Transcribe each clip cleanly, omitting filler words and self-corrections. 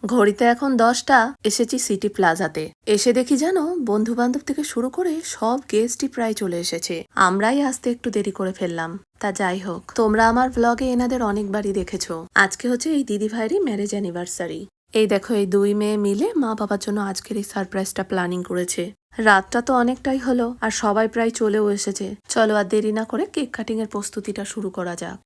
ঘড়িতে এখন 10টা। এসেছি সিটি প্লাজাতে। এসে দেখি জানো, বন্ধু বান্ধব থেকে শুরু করে সব গেস্টই প্রায় চলে এসেছে। আমরাই আসতে একটু দেরি করে ফেললাম। তা যাই হোক, তোমরা আমার ব্লগে এনাদের অনেকবারই দেখেছো। আজকে হচ্ছে এই দিদি ভাইয়েরই ম্যারেজ অ্যানিভার্সারি। এই দেখো, এই দুই মেয়ে মিলে মা বাবার জন্য আজকের এই সারপ্রাইজটা প্ল্যানিং করেছে। রাতটা তো অনেকটাই হলো আর সবাই প্রায় চলেও এসেছে। চলো আর দেরি না করে কেক কাটিং এর প্রস্তুতিটা শুরু করা যাক।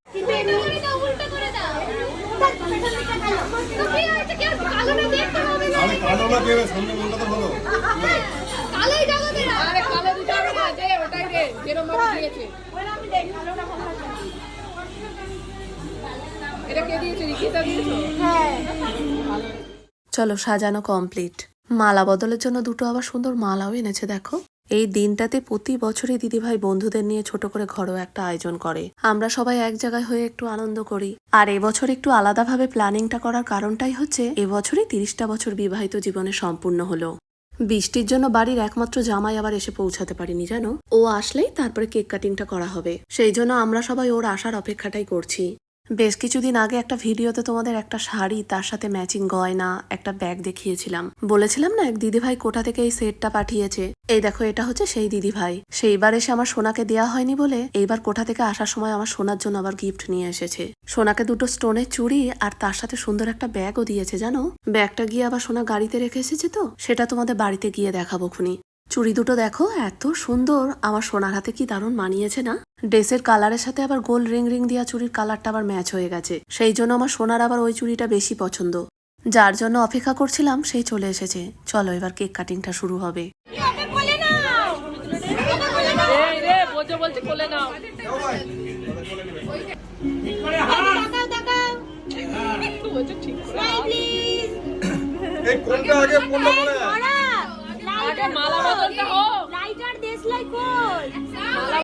চলো, সাজানো কমপ্লিট। মালা বদলের জন্য দুটো আবার সুন্দর মালাও এনেছে দেখো। এই দিনটাতে প্রতি বছরই দিদিভাই বন্ধুদের নিয়ে ছোট করে ঘরোয়া একটা আয়োজন করে। আমরা সবাই এক জায়গায় হয়ে একটু আনন্দ করি। আর এবছর একটু আলাদাভাবে প্ল্যানিংটা করার কারণটাই হচ্ছে এবছরই 30টা বছর বিবাহিত জীবনে সম্পূর্ণ হলো। বৃষ্টির জন্য বাড়ির একমাত্র জামাই আবার এসে পৌঁছাতে পারিনি জানো। ও আসলেই তারপরে কেক কাটিংটা করা হবে। সেই জন্য আমরা সবাই ওর আসার অপেক্ষাটাই করছি। বেশ কিছুদিন আগে একটা ভিডিওতে তোমাদের একটা শাড়ি, তার সাথে ম্যাচিং গয়না, একটা ব্যাগ দেখিয়েছিলাম। বলেছিলাম না এক দিদিভাই কোথা থেকে এই সেটটা পাঠিয়েছে। এই দেখো, এটা হচ্ছে সেই দিদিভাই। সেইবার এসে আমার সোনাকে দেয়া হয়নি বলে এইবার কোথা থেকে আসার সময় আমার সোনার জন্য আবার গিফট নিয়ে এসেছে। সোনাকে দুটো স্টোনের চুড়ি আর তার সাথে সুন্দর একটা ব্যাগও দিয়েছে জানো। ব্যাগটা গিয়ে আবার সোনা গাড়িতে রেখে এসেছে, তো সেটা তোমাদের বাড়িতে গিয়ে দেখাবো খুনি। চুড়ি দুটো দেখো এত সুন্দর, আমার সোনার হাতে কি দারুণ মানিয়েছে না। ড্রেসের কালারের সাথে আবার গোল রিং রিং দিয়া চুড়ির কালারটা আবার ম্যাচ হয়ে গেছে। সেই জন্য আমার সোনার আবার ওই চুড়িটা বেশি পছন্দ। যার জন্য অপেক্ষা করছিলাম সেই চলে এসেছে। চলো এবার কেক কাটিংটা শুরু হবে। এই কোনটা আগে পড়লো মনে